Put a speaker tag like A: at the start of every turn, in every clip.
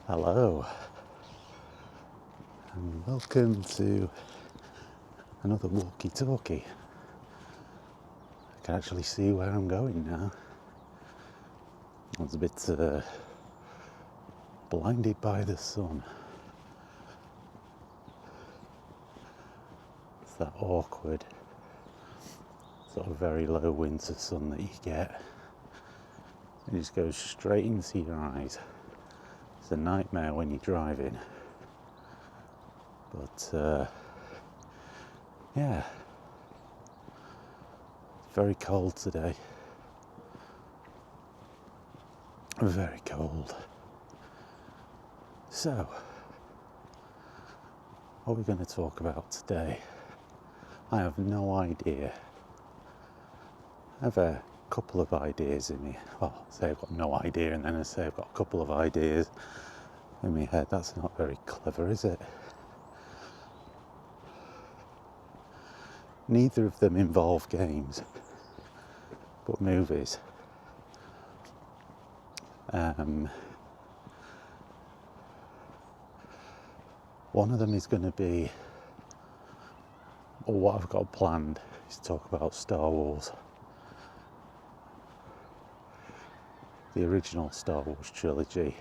A: Hello, and welcome to another Walkie Talkie. I can actually see where I'm going now. I was a bit blinded by the sun. It's that awkward, sort of very low winter sun that you get. It just goes straight into your eyes. It's a nightmare when you're driving. But yeah, it's very cold today. Very cold. So, what are we going to talk about today? I have no idea. I have a couple of ideas in me. Well, I say I've got no idea, and then I say I've got a couple of ideas in my head. That's not very clever, is it? Neither of them involve games, but movies. One of them is going to be, or what I've got planned, is to talk about Star Wars. The original Star Wars trilogy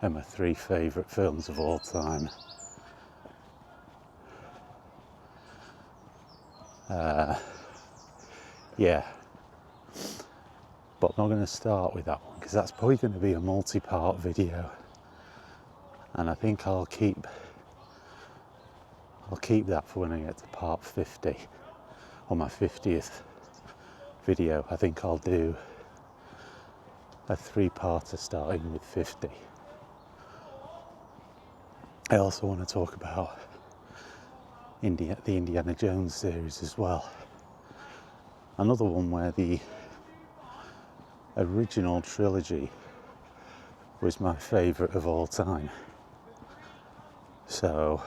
A: are my three favourite films of all time. Yeah, but I'm not going to start with that one because that's probably going to be a multi-part video, and I think I'll keep that for when I get to part 50, on my 50th video. I think I'll do a 3-parter starting with 50. I also want to talk about the Indiana Jones series as well. Another one where the original trilogy was my favourite of all time. So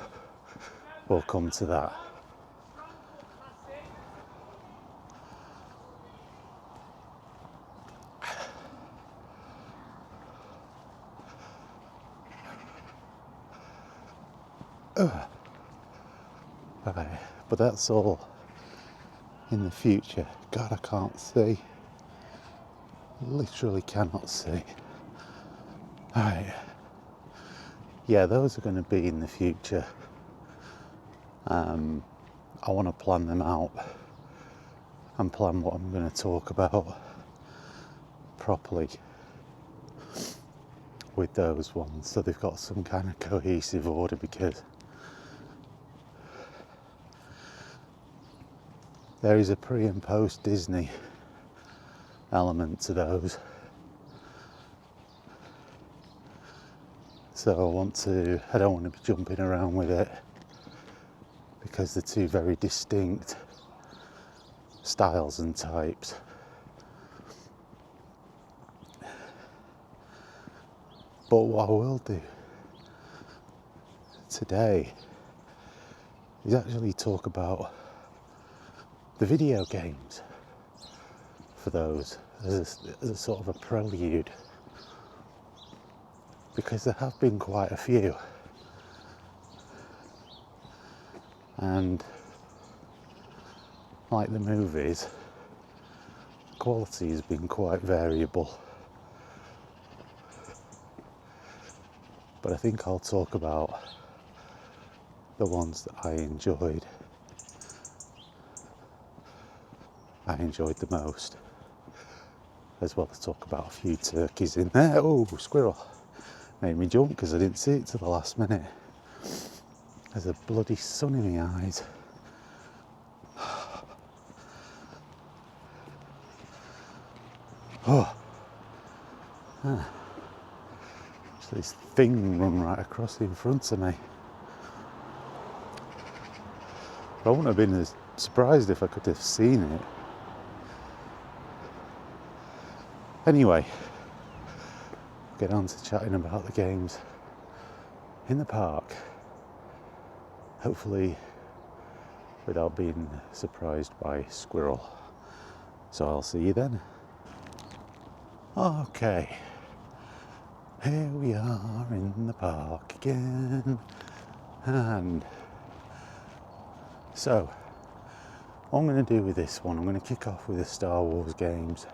A: we'll come to that. Right, but that's all in the future. God, I can't see. Literally cannot see. Alright. Yeah, those are going to be in the future. I want to plan them out and plan what I'm going to talk about properly with those ones, so they've got some kind of cohesive order, because there is a pre and post Disney element to those. So I don't want to be jumping around with it, because they're two very distinct styles and types. But what I will do today is actually talk about the video games for those as a sort of a prelude, because there have been quite a few, and like the movies, quality has been quite variable. But I think I'll talk about the ones that I enjoyed the most, as well as talk about a few turkeys in there. Oh, squirrel. Made me jump because I didn't see it till the last minute. There's a bloody sun in my eyes. Oh. So this thing run right across in front of me. I wouldn't have been as surprised if I could have seen it. Anyway, get on to chatting about the games in the park. Hopefully without being surprised by squirrel. So I'll see you then. Okay, Here we are in the park again. And so, what I'm going to do with this one, I'm going to kick off with the Star Wars games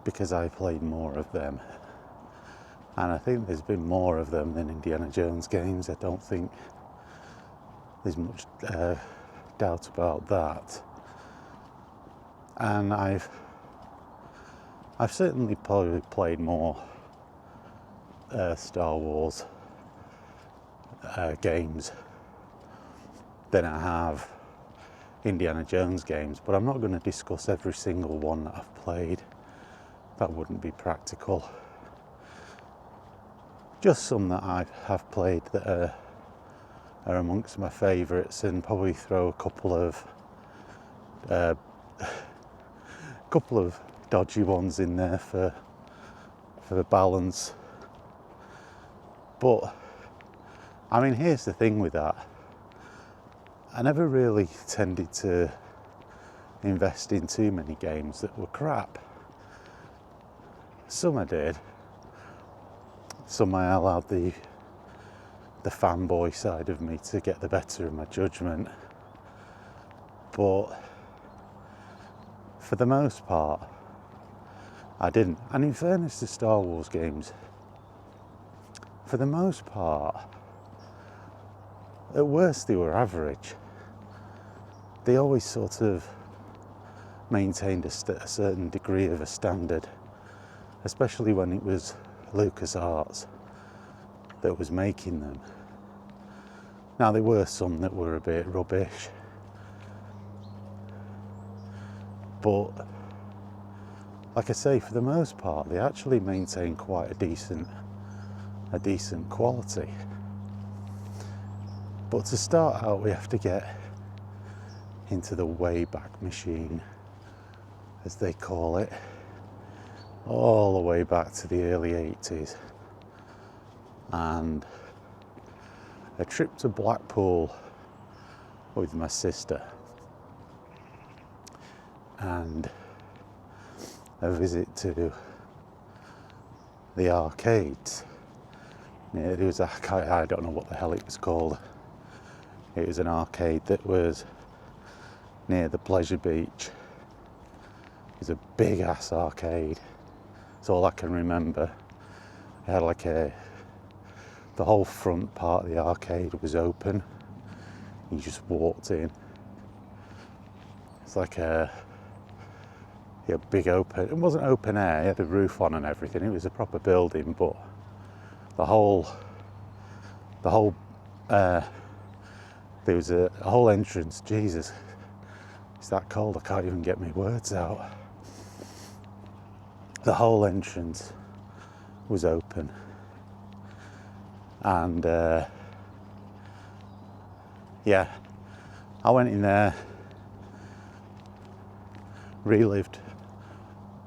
A: because I played more of them. And I think there's been more of them than Indiana Jones games. I don't think there's much doubt about that. And I've certainly probably played more Star Wars games than I have Indiana Jones games, but I'm not going to discuss every single one that I've played. That wouldn't be practical. Just some that I have played that are amongst my favourites, and probably throw a couple of dodgy ones in there for the balance. But I mean, here's the thing with that. I never really tended to invest in too many games that were crap. Some I did. Some I allowed the fanboy side of me to get the better of my judgment. But for the most part, I didn't. And in fairness to Star Wars games, for the most part, at worst they were average. They always sort of maintained a certain degree of a standard, especially when it was LucasArts that was making them. Now, there were some that were a bit rubbish, but like I say, for the most part, they actually maintain quite a decent quality. But to start out, we have to get into the Wayback Machine, as they call it, all the way back to the early 80s. And a trip to Blackpool with my sister, and a visit to the arcades. Yeah, there was I don't know what the hell it was called. It was an arcade that was near the Pleasure Beach. It was a big ass arcade. That's all I can remember. It had like the whole front part of the arcade was open. You just walked in. It's like a big open. It wasn't open air. It had a roof on and everything. It was a proper building, but the whole there was a whole entrance. Jesus, it's that cold. I can't even get my words out. The whole entrance was open, and yeah, I went in there, relived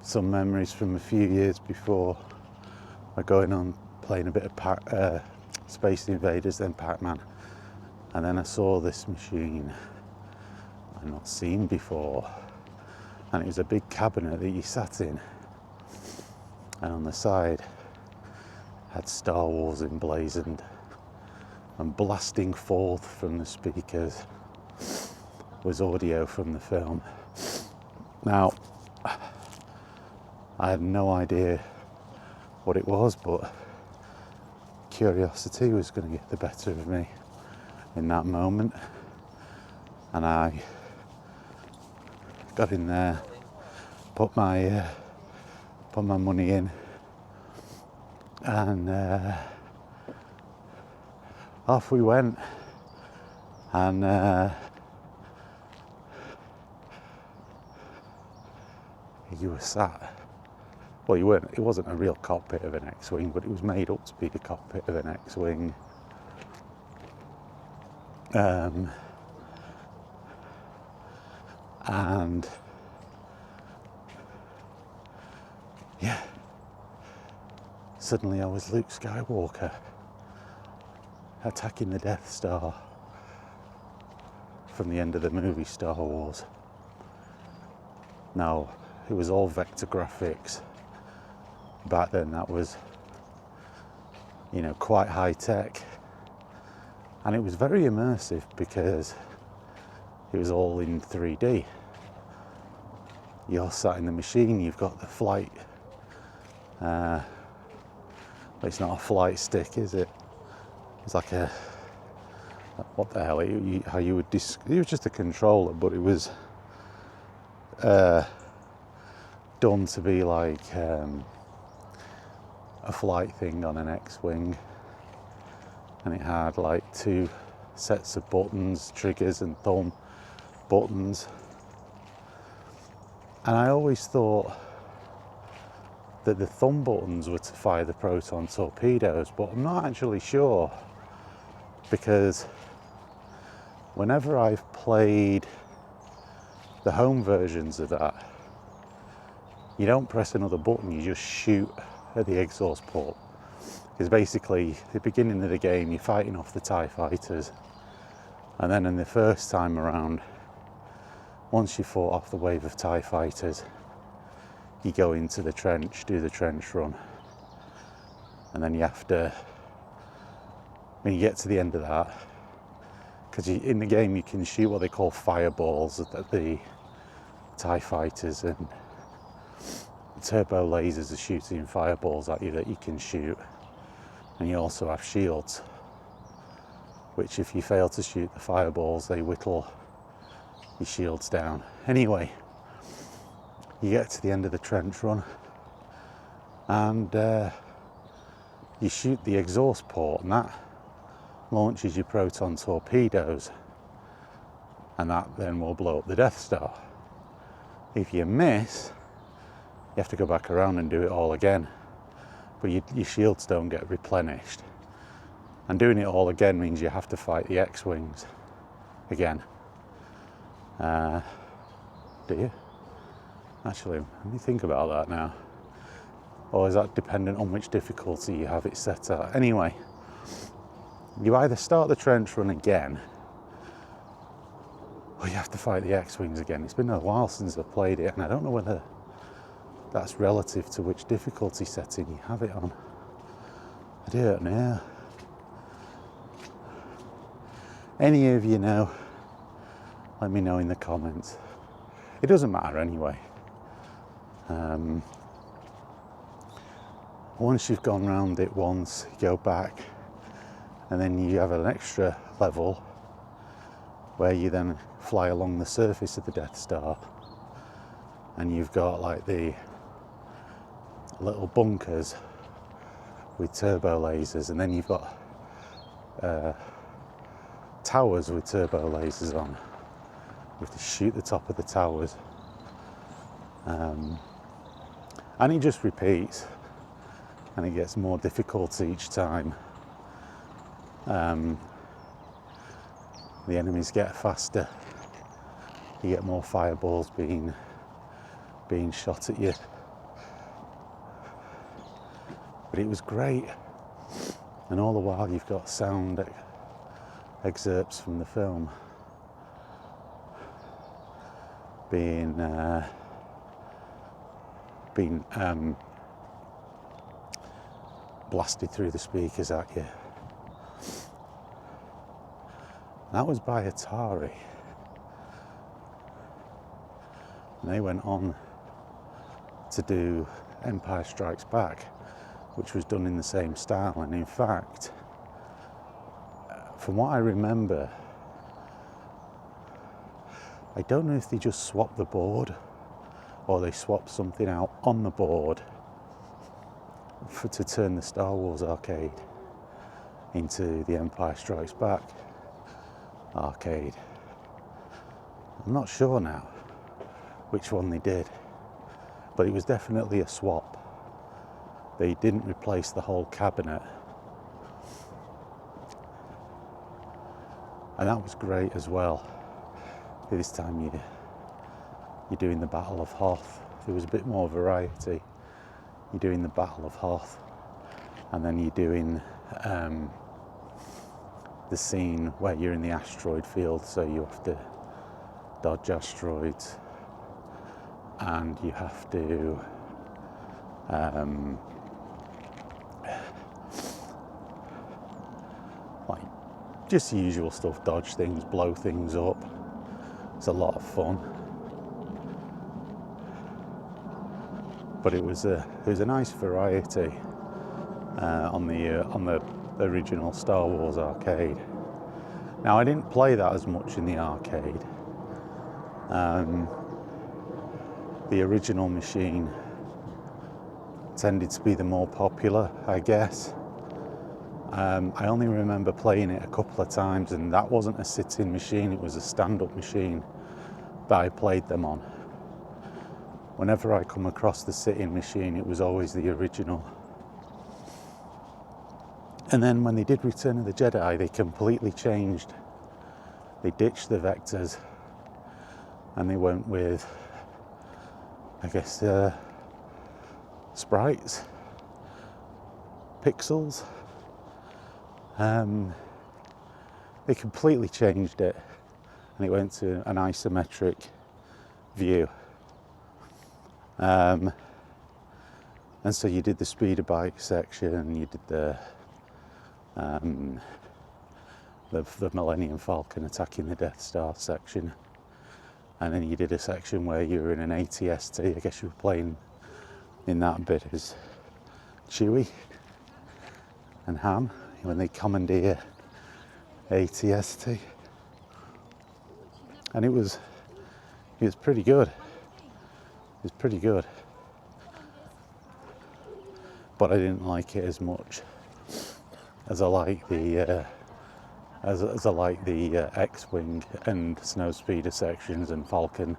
A: some memories from a few years before by going on playing a bit of Space Invaders, then Pac-Man, and then I saw this machine I'd not seen before, and it was a big cabinet that you sat in, and on the side had Star Wars emblazoned, and blasting forth from the speakers was audio from the film. Now, I had no idea what it was, but curiosity was going to get the better of me in that moment, and I got in there, put my money in, and off we went. And you were sat. Well, you weren't. It wasn't a real cockpit of an X-wing, but it was made up to be the cockpit of an X-wing. And yeah, suddenly I was Luke Skywalker attacking the Death Star from the end of the movie Star Wars. Now, it was all vector graphics. Back then that was quite high tech. And it was very immersive because it was all in 3D. You're sat in the machine, you've got the flight. It's not a flight stick, is it? It's like what the hell? How you would it was just a controller, but it was done to be like a flight thing on an X-wing, and it had like 2 sets of buttons, triggers and thumb buttons. And I always thought that the thumb buttons were to fire the proton torpedoes, but I'm not actually sure, because whenever I've played the home versions of that, you don't press another button, you just shoot at the exhaust port. Because basically, at the beginning of the game, you're fighting off the TIE fighters, and then in the first time around, once you fought off the wave of TIE fighters, you go into the trench, do the trench run, and then you have to, when you get to the end of that, because in the game you can shoot what they call fireballs at the TIE fighters, and turbo lasers are shooting fireballs at you that you can shoot. And you also have shields, which if you fail to shoot the fireballs, they whittle your shields down. Anyway, you get to the end of the trench run, and you shoot the exhaust port, and that launches your proton torpedoes, and that then will blow up the Death Star. If you miss, you have to go back around and do it all again, but your shields don't get replenished. And doing it all again means you have to fight the X-Wings again. Do you? Actually, let me think about that now. Or is that dependent on which difficulty you have it set at? Anyway, you either start the trench run again, or you have to fight the X-Wings again. It's been a while since I've played it, and I don't know whether that's relative to which difficulty setting you have it on. I don't know. Any of you know, let me know in the comments. It doesn't matter anyway. Once you've gone round it once, you go back, and then you have an extra level where you then fly along the surface of the Death Star, and you've got like the little bunkers with turbo lasers, and then you've got towers with turbo lasers on. You have to shoot the top of the towers, and it just repeats, and it gets more difficult each time. The enemies get faster, you get more fireballs being shot at you. But it was great, and all the while you've got sound excerpts from the film being blasted through the speakers at you. That was by Atari, and they went on to do Empire Strikes Back, which was done in the same style. And in fact, from what I remember, I don't know if they just swapped the board or they swapped something out on the board to turn the Star Wars arcade into the Empire Strikes Back arcade. I'm not sure now which one they did, but it was definitely a swap. They didn't replace the whole cabinet, and that was great as well. This time you're doing the Battle of Hoth. There was a bit more variety. You're doing the Battle of Hoth, and then you're doing the scene where you're in the asteroid field, so you have to dodge asteroids, and you have to like just the usual stuff, dodge things, blow things up. It's a lot of fun. But it was a nice variety on the original Star Wars arcade. Now I didn't play that as much in the arcade. The original machine tended to be the more popular, I guess. I only remember playing it a couple of times, and that wasn't a sit-in machine, it was a stand-up machine that I played them on. Whenever I come across the sit-in machine, it was always the original. And then when they did Return of the Jedi, they completely changed. They ditched the vectors and they went with, I guess, sprites, pixels. They completely changed it and it went to an isometric view. And so you did the speeder bike section, you did the Millennium Falcon attacking the Death Star section, and then you did a section where you were in an AT-ST. I guess you were playing in that bit as Chewie and Han when they commandeer AT-ST, and it was pretty good. It was pretty good, but I didn't like it as much as I like the X-Wing and Snowspeeder sections and Falcon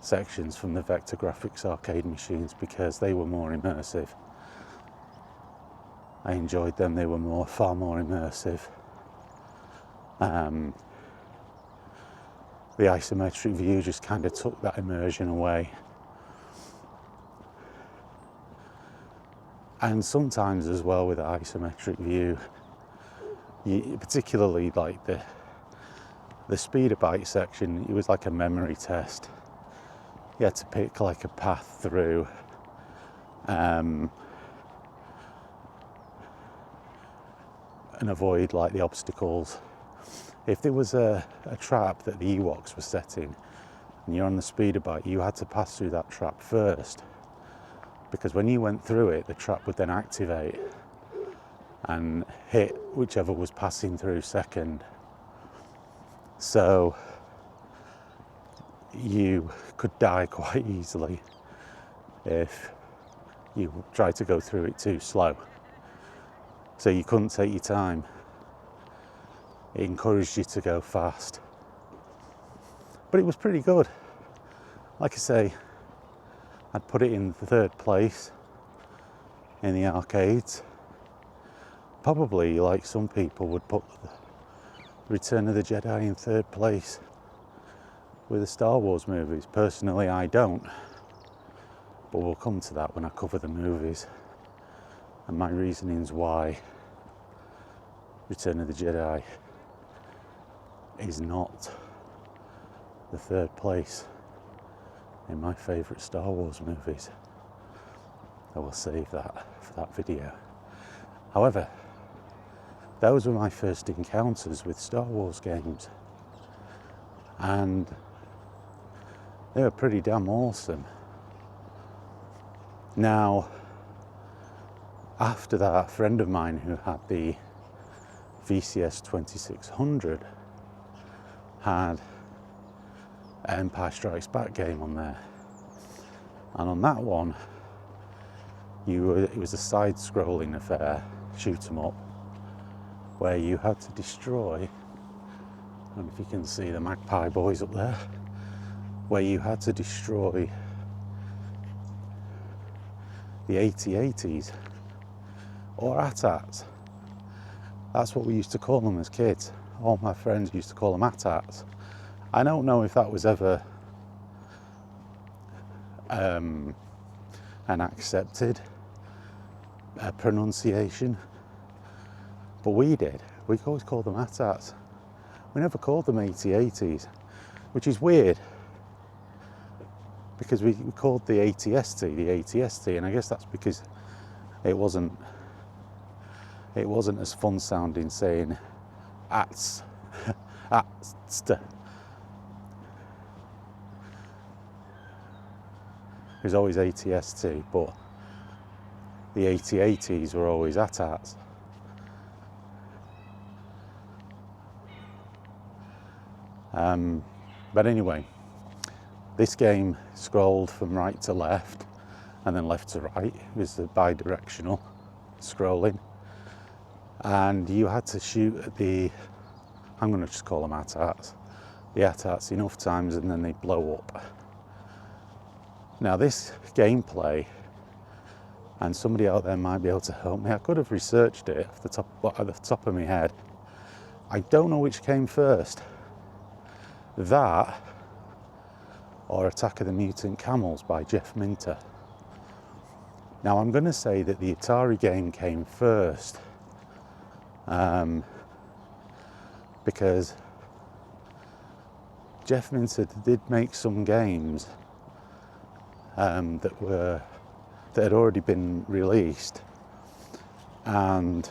A: sections from the Vector Graphics arcade machines, because they were more immersive. I enjoyed them. They were far more immersive. The isometric view just kind of took that immersion away. And sometimes as well with the isometric view, particularly like the speeder bike section, it was like a memory test. You had to pick like a path through and avoid like the obstacles. If there was a trap that the Ewoks were setting and you're on the speeder bike, you had to pass through that trap first, because when you went through it, the trap would then activate and hit whichever was passing through second. So you could die quite easily if you tried to go through it too slow. So you couldn't take your time. It encouraged you to go fast. But it was pretty good. Like I say, I'd put it in third place in the arcades. Probably, like some people, would put Return of the Jedi in third place with the Star Wars movies. Personally, I don't. But we'll come to that when I cover the movies and my reasonings why Return of the Jedi is not the third place in my favourite Star Wars movies. I will save that for that video. However, those were my first encounters with Star Wars games, and they were pretty damn awesome. Now, after that, a friend of mine who had the VCS 2600 had an Empire Strikes Back game on there, and on that one it was a side-scrolling affair, shoot 'em up, where you had to destroy, I don't know if you can see the Magpie boys up there, where you had to destroy the AT-ATs or AT-ATs. That's what we used to call them as kids. All my friends used to call them AT-ATs. I don't know if that was ever an accepted pronunciation, but we did. We always called them AT-ATs. We never called them AT-ATs, which is weird, because we called the AT-ST the AT-ST, and I guess that's because it wasn't as fun sounding saying Atst. It was always ATST, but the AT-ATs were always ATATs. But anyway, this game scrolled from right to left and then left to right. It was the bi-directional scrolling. And you had to shoot at the, I'm going to just call them ATATs, the ATATs enough times and then they blow up. Now this gameplay, and somebody out there might be able to help me, I could have researched it at the top of my head. I don't know which came first. That or Attack of the Mutant Camels by Jeff Minter. Now I'm going to say that the Atari game came first because Jeff Minter did make some games that had already been released, and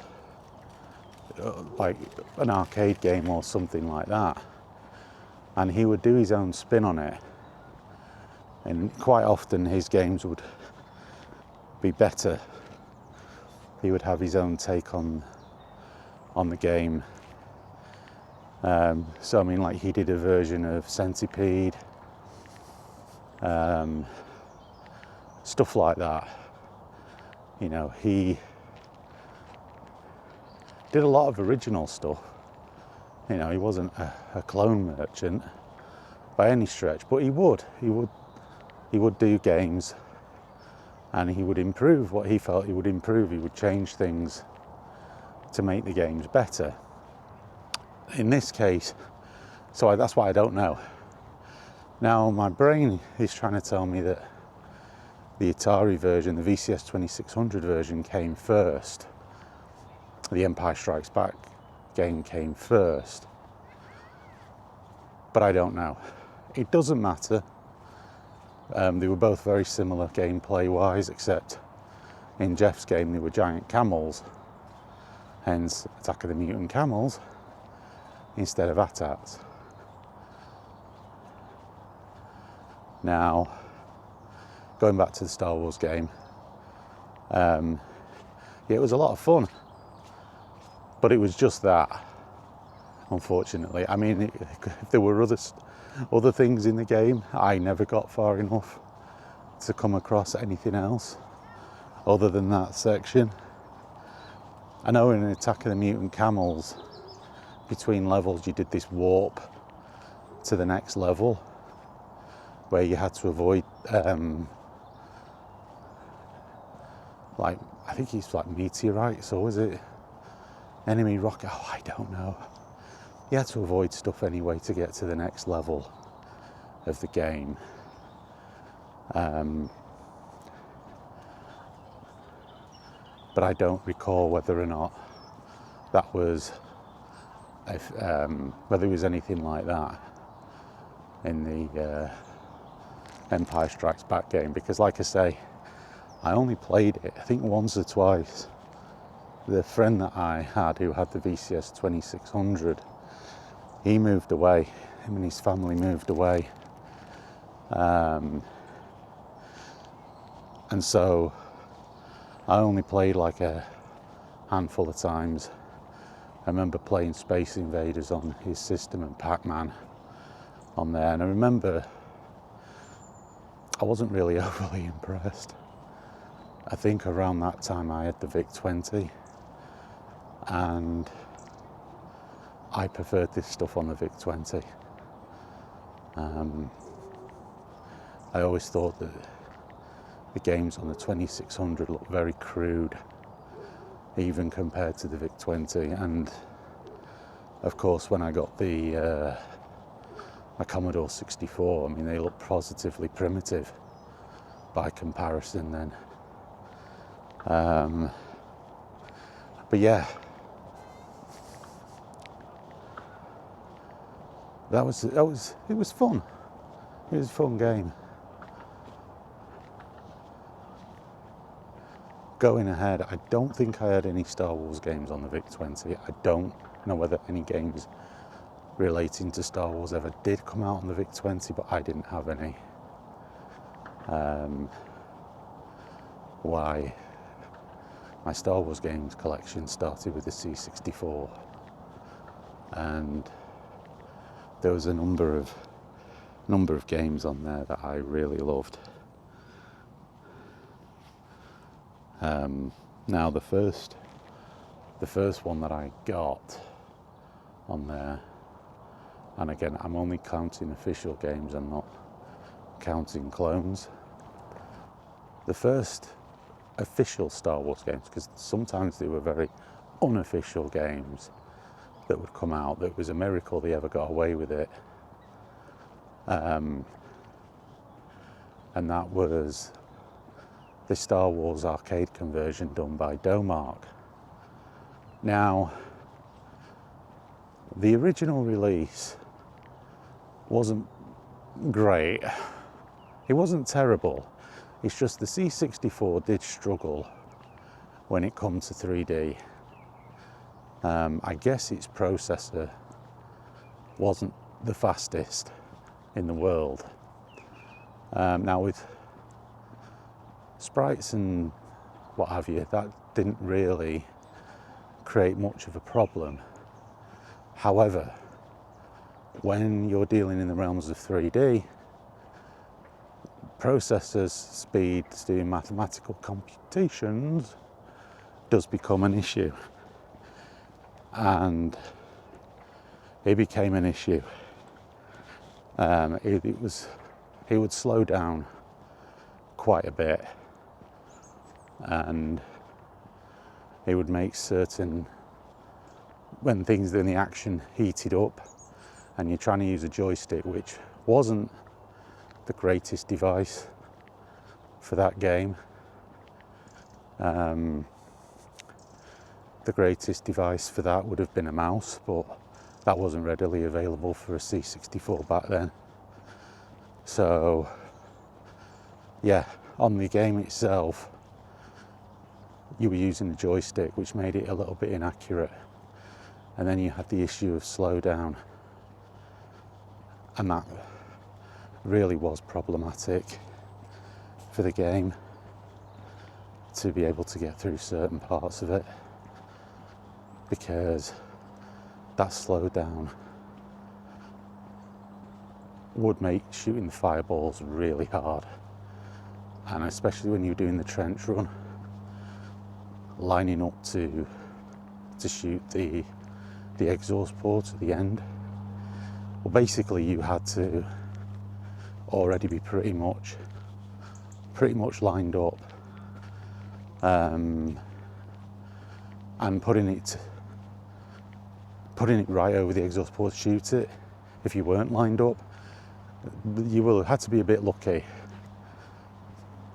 A: like an arcade game or something like that, and he would do his own spin on it, and quite often his games would be better. He would have his own take on the game. So I mean, like he did a version of Centipede, stuff like that. You know, he did a lot of original stuff. You know, he wasn't a clone merchant by any stretch, but he would do games, and he would improve what he felt he would improve. He would change things to make the games better. In this case, so that's why I don't know. Now my brain is trying to tell me that the Atari version, the VCS 2600 version, came first. The Empire Strikes Back game came first. But I don't know. It doesn't matter. They were both very similar gameplay-wise, except in Jeff's game they were giant camels, hence Attack of the Mutant Camels, instead of ATATs. Now, going back to the Star Wars game, yeah, it was a lot of fun, but it was just that, unfortunately. I mean, if there were other things in the game, I never got far enough to come across anything else other than that section. I know in Attack of the Mutant Camels, between levels you did this warp to the next level where you had to avoid like, I think it's like meteorites, or was it enemy rocket? Oh, I don't know. You had to avoid stuff anyway to get to the next level of the game. But I don't recall whether or not that was, whether it was anything like that in the Empire Strikes Back game, because like I say, I only played it, I think once or twice. The friend that I had who had the VCS 2600, he moved away, him and his family moved away. And so I only played like a handful of times. I remember playing Space Invaders on his system and Pac-Man on there, and I remember I wasn't really overly impressed. I think around that time I had the VIC-20, and I preferred this stuff on the VIC-20. I always thought that the games on the 2600 looked very crude, even compared to the VIC-20. And of course, when I got the my Commodore 64, I mean, they look positively primitive by comparison then. But yeah, it was fun. It was a fun game. Going ahead, I don't think I had any Star Wars games on the VIC-20. I don't know whether any games relating to Star Wars ever did come out on the VIC-20, but I didn't have any. Why my Star Wars games collection started with the C64, and there was a number of games on there that I really loved. Now the first one that I got on there, and again I'm only counting official games, I'm not counting clones. The first official Star Wars games, because sometimes they were very unofficial games that would come out, that was a miracle they ever got away with it, and that was the Star Wars arcade conversion done by Domark. Now, the original release wasn't great. It wasn't terrible. It's just the C64 did struggle when it comes to 3D. I guess its processor wasn't the fastest in the world. Now with sprites and what have you, that didn't really create much of a problem. However, when you're dealing in the realms of 3D, processors, speed to do mathematical computations does become an issue. And it became an issue. It would slow down quite a bit, and it would make certain, when things in the action heated up and you're trying to use a joystick, which wasn't the greatest device for that game. The greatest device for that would have been a mouse, but that wasn't readily available for a C64 back then. So yeah, on the game itself, you were using a joystick, which made it a little bit inaccurate. And then you had the issue of slowdown, and that really was problematic for the game to be able to get through certain parts of it, because that slowdown would make shooting the fireballs really hard. And especially when you're doing the trench run, lining up to shoot the exhaust port at the end, well, basically you had to already be pretty much lined up, and putting it right over the exhaust port to shoot it. If you weren't lined up, you will have had to be a bit lucky.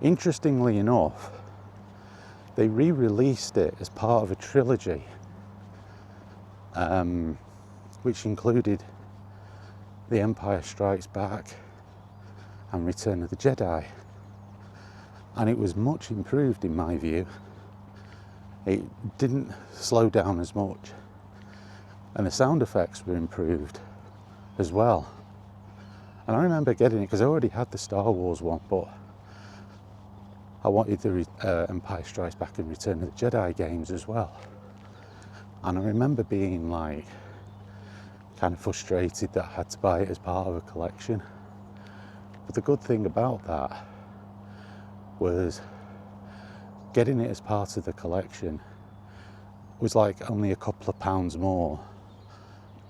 A: Interestingly enough, they re-released it as part of a trilogy, which included The Empire Strikes Back and Return of the Jedi, and it was much improved in my view. It didn't slow down as much, and the sound effects were improved as well. And I remember getting it because I already had the Star Wars one, but I wanted the Empire Strikes Back and Return of the Jedi games as well. And I remember being like kind of frustrated that I had to buy it as part of a collection. But the good thing about that was getting it as part of the collection was like only a couple of pounds more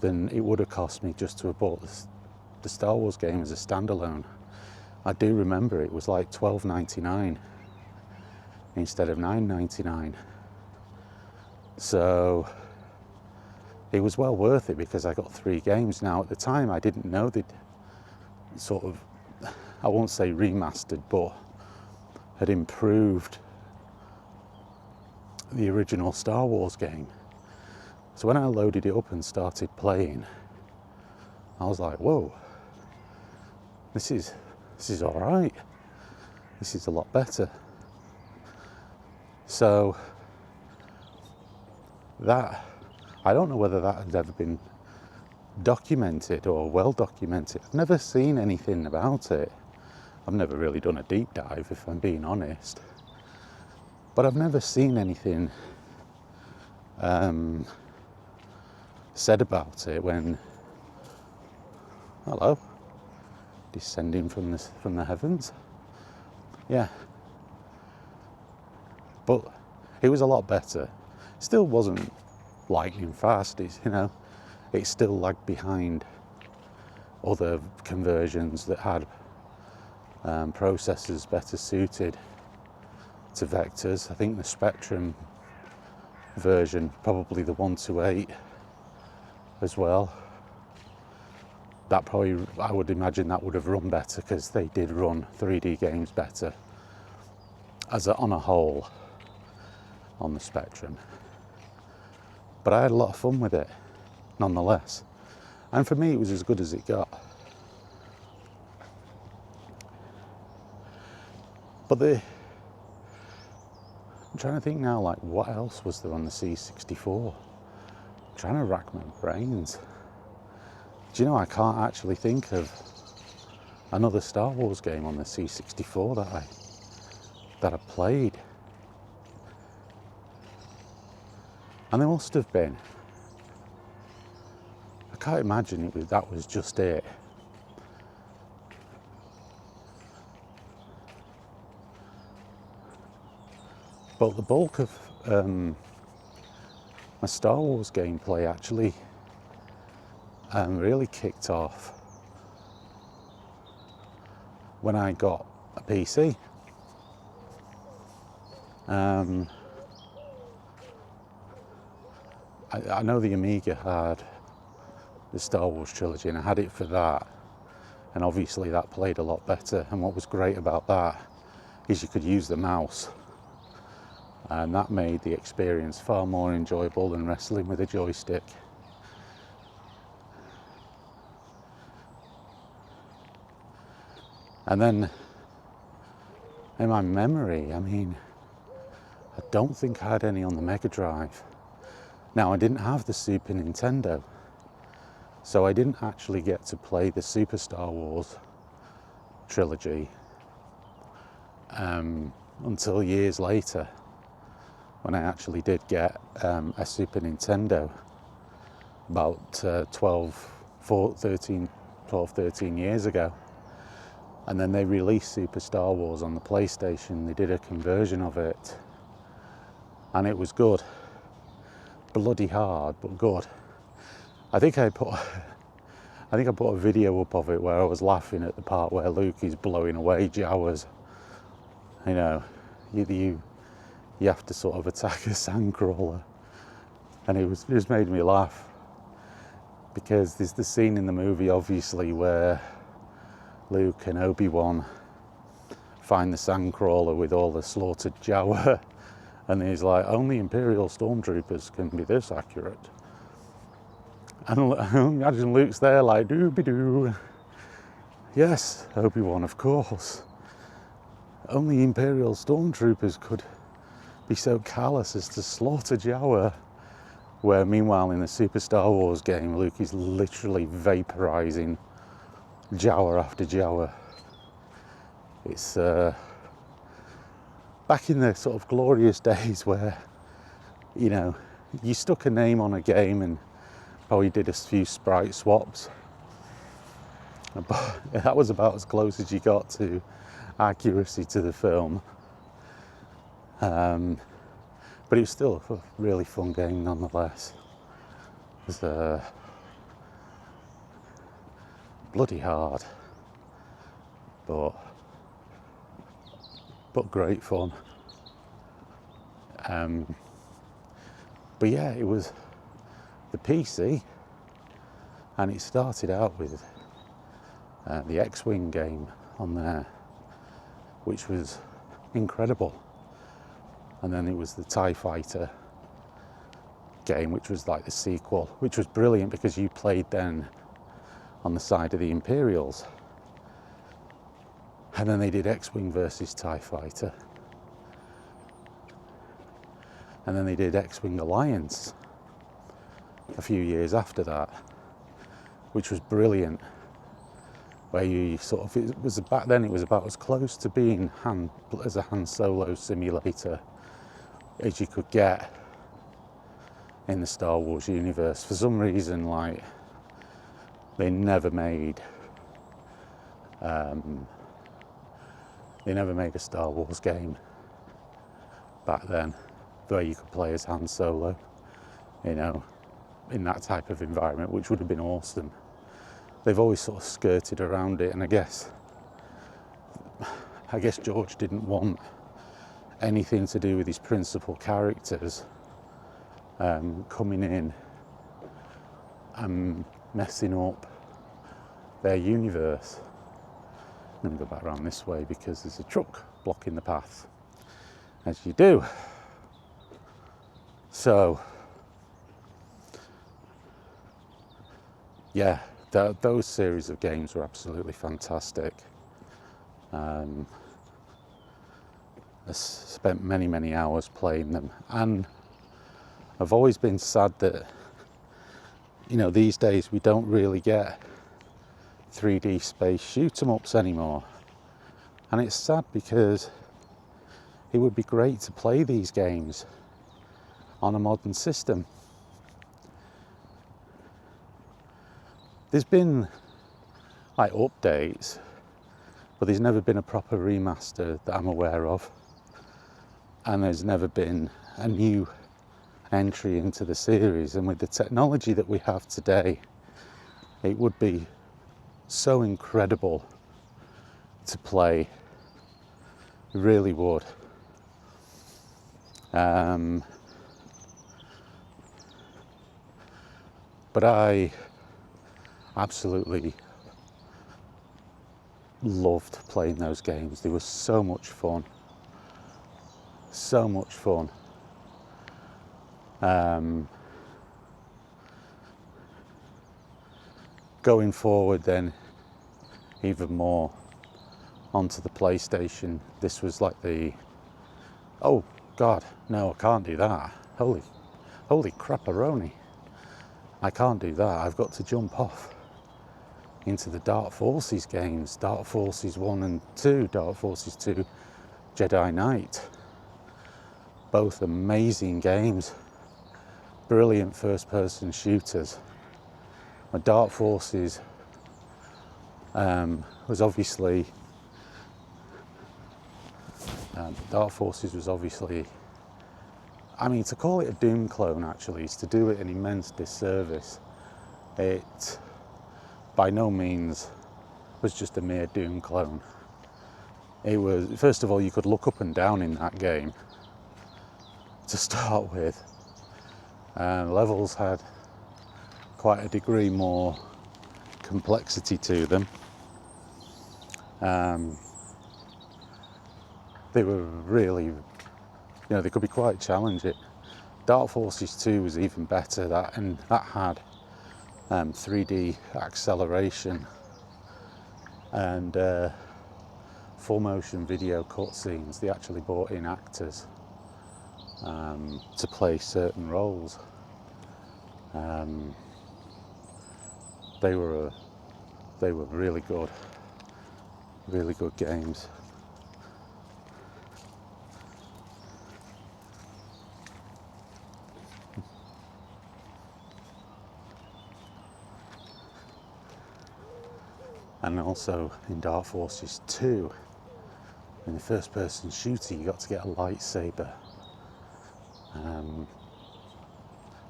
A: than it would have cost me just to have bought the Star Wars game as a standalone. I do remember it was like $12.99 instead of $9.99. So it was well worth it because I got 3 games. Now at the time I didn't know they'd sort of, I won't say remastered, but had improved the original Star Wars game. So when I loaded it up and started playing, I was like, whoa, this is all right. This is a lot better. So that, I don't know whether that has ever been documented or well documented. I've never seen anything about it. I've never really done a deep dive, if I'm being honest. But I've never seen anything said about it when, hello, descending from the heavens. Yeah. But it was a lot better. Still wasn't lightning fast. It's, it still lagged behind other conversions that had processors better suited to vectors. I think the Spectrum version, probably the 128 as well, that probably, I would imagine that would have run better, because they did run 3D games better on a whole on the Spectrum. But I had a lot of fun with it nonetheless, and for me it was as good as it got. But I'm trying to think now, like, what else was there on the C64? I'm trying to rack my brains. Do you know, I can't actually think of another Star Wars game on the C64 that I played. And there must have been. I can't imagine that was just it. But the bulk of my Star Wars gameplay actually really kicked off when I got a PC. I know the Amiga had the Star Wars trilogy, and I had it for that, and obviously that played a lot better. And what was great about that is you could use the mouse, and that made the experience far more enjoyable than wrestling with a joystick. And then in my memory, I don't think I had any on the Mega Drive. Now, I didn't have the Super Nintendo, so I didn't actually get to play the Super Star Wars trilogy until years later, when I actually did get a Super Nintendo about 13 years ago. And then they released Super Star Wars on the PlayStation. They did a conversion of it, and it was good. Bloody hard, but good. I think I put a video up of it where I was laughing at the part where Luke is blowing away Jawas. You have to sort of attack a sandcrawler, and it just made me laugh, because there's the scene in the movie, obviously, where Luke and Obi-Wan find the sandcrawler with all the slaughtered Jawa, and he's like, only Imperial stormtroopers can be this accurate. And I imagine Luke's there like, doo-be-doo. Yes, Obi-Wan, of course. Only Imperial stormtroopers could be so callous as to slaughter Jawa. Where meanwhile in the Super Star Wars game, Luke is literally vaporizing Jawa after Jawa. It's back in the sort of glorious days where, you stuck a name on a game and probably did a few sprite swaps. But that was about as close as you got to accuracy to the film. But it was still a really fun game nonetheless. It was bloody hard, but great fun. But yeah, it was the PC, and it started out with the X-Wing game on there, which was incredible. And then it was the TIE Fighter game, which was like the sequel, which was brilliant because you played then on the side of the Imperials. And then they did X-Wing versus TIE Fighter. And then they did X-Wing Alliance. a few years after that, which was brilliant, where you sort of, it was back then it was about as close to being as a Han Solo simulator as you could get in the Star Wars universe. For some reason, like, they never made a Star Wars game back then where you could play as Han Solo, you know, in that type of environment, which would have been awesome. They've always sort of skirted around it, and I guess George didn't want anything to do with his principal characters coming in and messing up their universe. I'm going to go back around this way because there's a truck blocking the path, as you do. So, yeah, those series of games were absolutely fantastic. I spent many hours playing them, and I've always been sad that, you know, these days we don't really get 3D space shoot 'em ups anymore, and it's sad because it would be great to play these games on a modern system. There's been like updates, but there's never been a proper remaster that I'm aware of, and there's never been a new entry into the series. And with the technology that we have today, it would be so incredible to play. It really would. But I absolutely loved playing those games. They were so much fun. So much fun. Going forward then, even more onto the PlayStation. This was like the, oh God, no, I can't do that. Holy crapperoni. I can't do that. I've got to jump off into the Dark Forces games. Dark Forces 1 and 2, Dark Forces 2, Jedi Knight. Both amazing games. Brilliant first-person shooters. Dark Forces was obviously I mean, to call it a Doom clone actually is to do it an immense disservice. It by no means was just a mere Doom clone. It was, first of all, you could look up and down in that game to start with. Levels had quite a degree more complexity to them. They were really, you know, they could be quite challenging. Dark Forces 2 was even better, that had 3D acceleration and full motion video cutscenes. They actually brought in actors to play certain roles. They were really good games. And also in Dark Forces 2, in the first person shooter, you got to get a lightsaber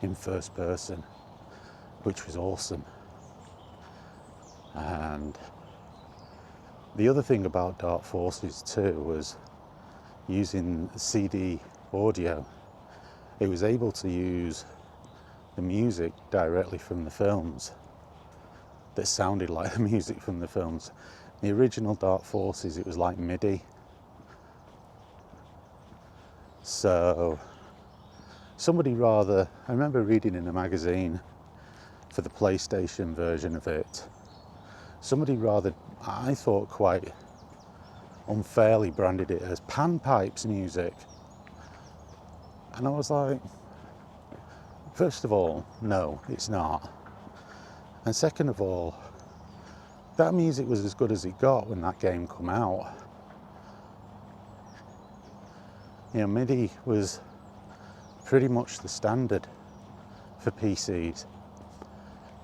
A: in first person, which was awesome. And the other thing about Dark Forces 2 was using CD audio. It was able to use the music directly from the films that sounded like the music from the films. The original Dark Forces, it was like MIDI. So I remember reading in a magazine for the PlayStation version of it, I thought quite unfairly branded it as panpipes music. And I was like, First of all, no, it's not. And second of all, that music was as good as it got when that game come out. You know, MIDI was pretty much the standard for PCs.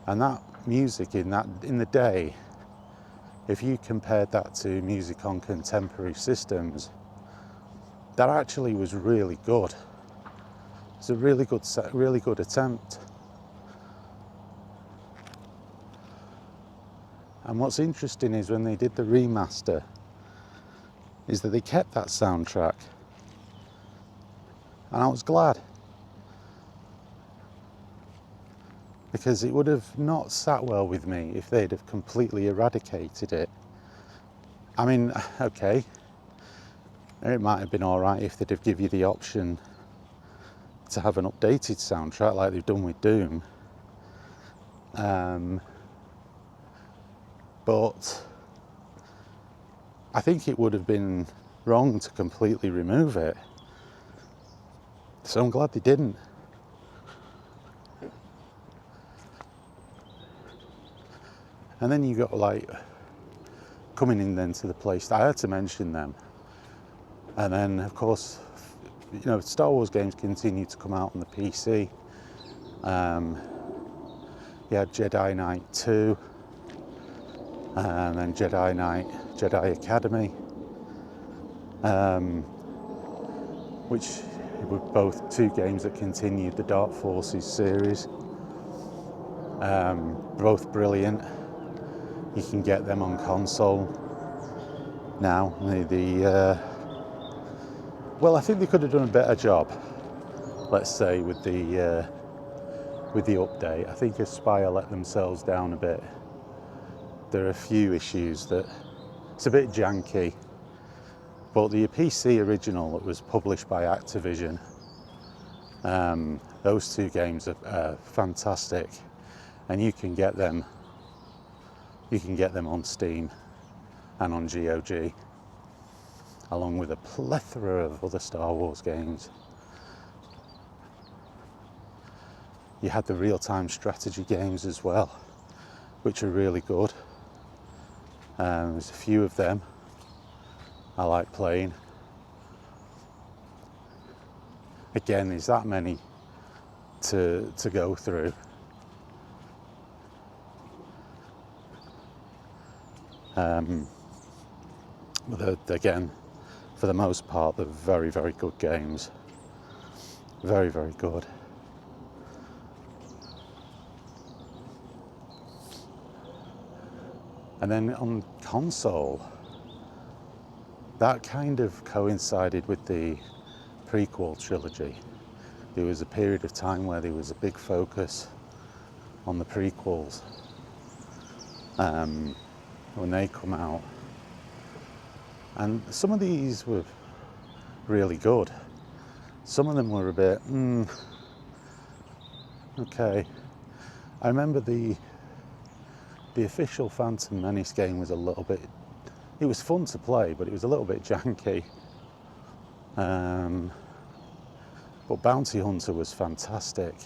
A: And that music in the day, if you compared that to music on contemporary systems, that actually was really good. It's a really good attempt. And what's interesting is when they did the remaster, is that they kept that soundtrack. And I was glad. Because it would have not sat well with me if they'd have completely eradicated it. I mean, okay, it might have been alright if they'd have given you the option to have an updated soundtrack like they've done with Doom. But I think it would have been wrong to completely remove it. So I'm glad they didn't. And then you got like coming in then to the place, I had to mention them. And then of course, you know, Star Wars games continue to come out on the PC. You had Jedi Knight 2, and then Jedi Academy, which were both two games that continued the Dark Forces series. Both brilliant. You can get them on console now. Well, I think they could have done a better job, let's say, with the update. I think Aspire let themselves down a bit. There are a few issues that it's a bit janky, but the PC original that was published by Activision, those two games are fantastic, and you can get them on Steam and on GOG, along with a plethora of other Star Wars games. You had the real-time strategy games as well, which are really good. There's a few of them I like playing. Again, there's that many to go through. But again, for the most part, they're very, very good games. Very, very good. And then on console, that kind of coincided with the prequel trilogy. There was a period of time where there was a big focus on the prequels when they come out. And some of these were really good. Some of them were a bit, okay. I remember the official Phantom Menace game was a little bit, it was fun to play, but it was a little bit janky. But Bounty Hunter was fantastic.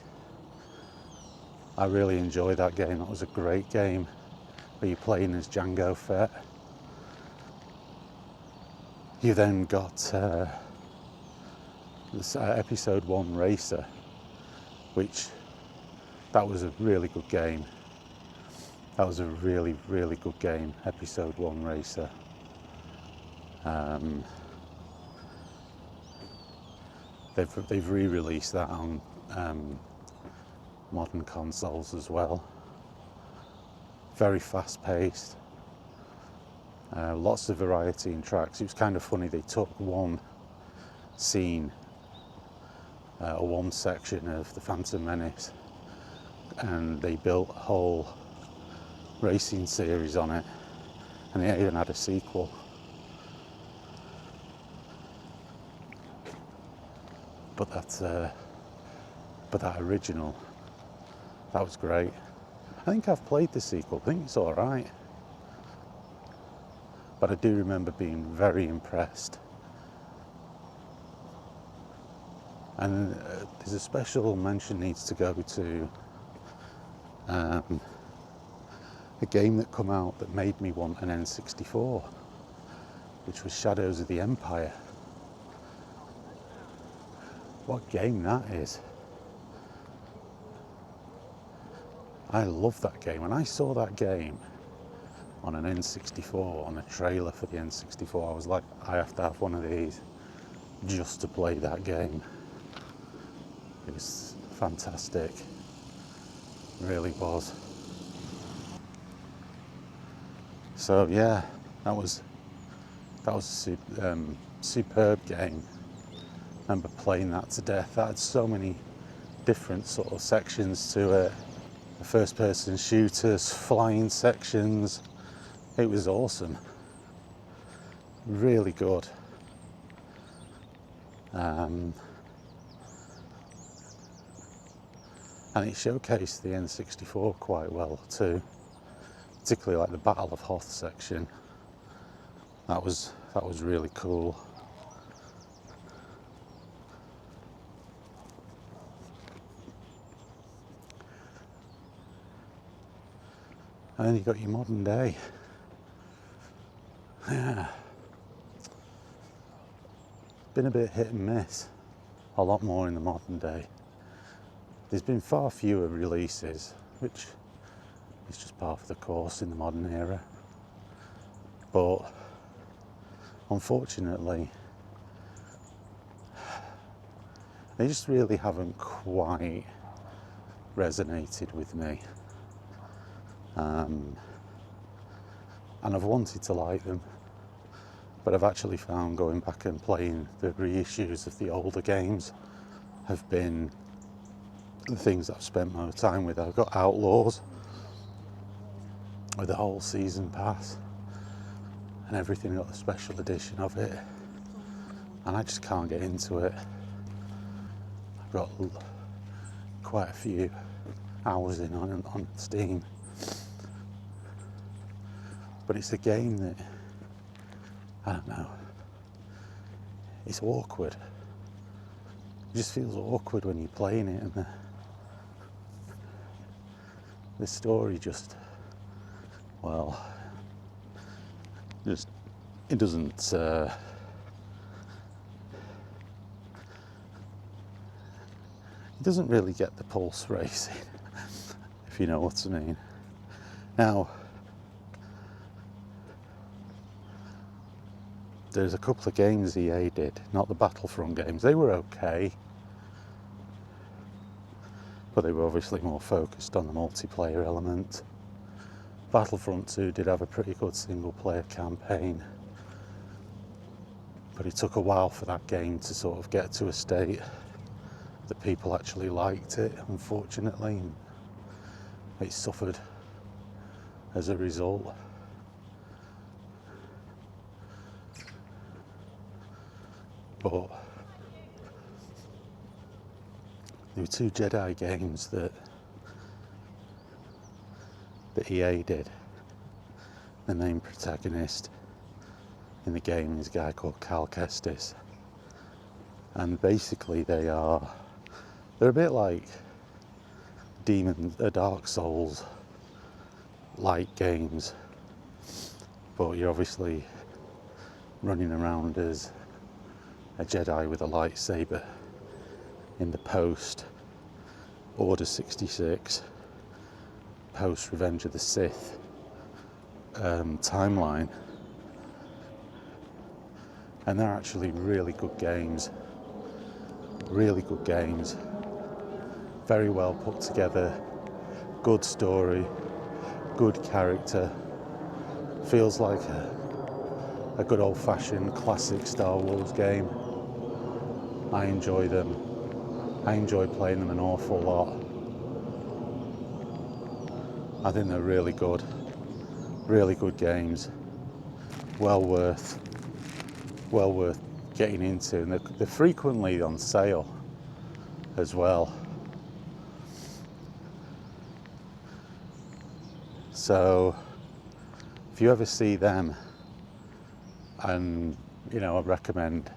A: I really enjoyed that game. That was a great game where you're playing as Jango Fett. You then got this episode 1 Racer, which that was a really good game. That was a really, really good game, episode 1 Racer. They've re-released that on modern consoles as well. Very fast-paced. Lots of variety in tracks. It was kind of funny, they took one scene, or one section of the Phantom Menace, and they built a whole racing series on it, and they even had a sequel. But that original, that was great. I think I've played the sequel. I think it's all right. But I do remember being very impressed. And there's a special mention needs to go to a game that come out that made me want an N64, which was Shadows of the Empire. What game that is. I love that game. When I saw that game on an N64, on a trailer for the N64, I was like, I have to have one of these just to play that game. It was fantastic. It really was. So yeah, that was a superb game. I remember playing that to death. That had so many different sort of sections to it. The first person shooters, flying sections. It was awesome. Really good. And it showcased the N64 quite well too. Particularly like the Battle of Hoth section. That was really cool. And then you got your modern day. Yeah. Been a bit hit and miss. A lot more in the modern day. There's been far fewer releases, which is just part of the course in the modern era. But unfortunately, they just really haven't quite resonated with me. And I've wanted to like them, but I've actually found going back and playing the reissues of the older games have been the things that I've spent my time with. I've got Outlaws with the whole season pass and everything, got the special edition of it, and I just can't get into it. I've got quite a few hours in on Steam, but it's a game that, I don't know, it's awkward. It just feels awkward when you're playing it, and the story just, well, just, it doesn't, it doesn't really get the pulse racing, if you know what I mean. Now, there's a couple of games EA did, not the Battlefront games. They were okay, but they were obviously more focused on the multiplayer element. Battlefront 2 did have a pretty good single player campaign, but it took a while for that game to sort of get to a state that people actually liked it, unfortunately. It suffered as a result. But there were two Jedi games that EA did. The main protagonist in the game is a guy called Cal Kestis, and basically they're a bit like Dark Souls like games, but you're obviously running around as a Jedi with a lightsaber in the post Order 66, post Revenge of the Sith timeline, and they're actually really good games, very well put together, good story, good character, feels like a good old-fashioned classic Star Wars game. I enjoy them. I enjoy playing them an awful lot. I think they're really good games. Well worth getting into, and they're frequently on sale as well. So if you ever see them, and I recommend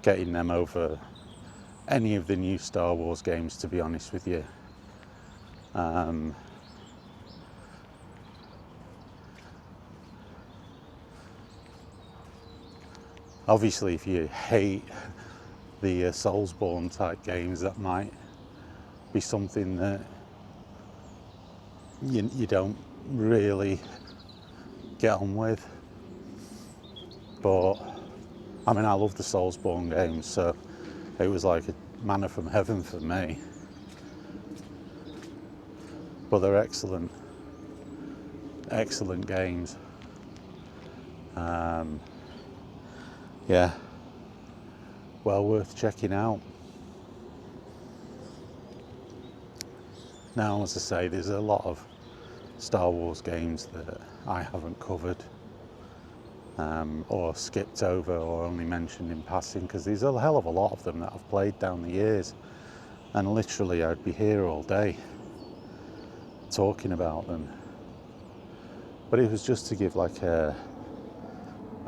A: getting them over any of the new Star Wars games, to be honest with you. Obviously, if you hate the Soulsborne type games, that might be something that you don't really get on with. But I mean, I love the Soulsborne games, so it was like a manna from heaven for me. But they're excellent games. Yeah, well worth checking out. Now, as I say, there's a lot of Star Wars games that I haven't covered, or skipped over, or only mentioned in passing, because there's a hell of a lot of them that I've played down the years, and literally I'd be here all day talking about them. But it was just to give like a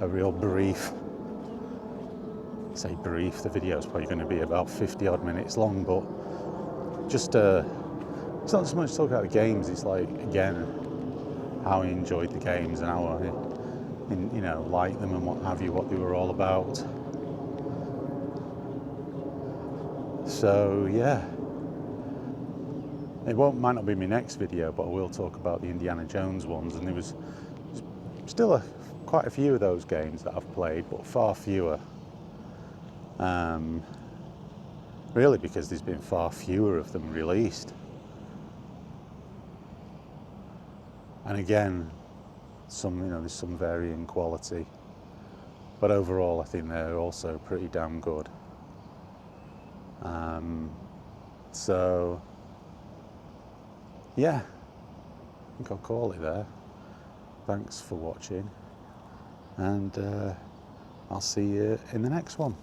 A: real brief, say brief, the video's probably going to be about 50 odd minutes long, but just it's not so much talk about the games, it's like, again, how I enjoyed the games and how I liked them and what have you, what they were all about. So yeah, might not be my next video, but I will talk about the Indiana Jones ones, and there was still quite a few of those games that I've played, but far fewer. Really, because there's been far fewer of them released. And again, there's some varying quality, but overall I think they're also pretty damn good. So yeah, I think I'll call it there. Thanks for watching, and I'll see you in the next one.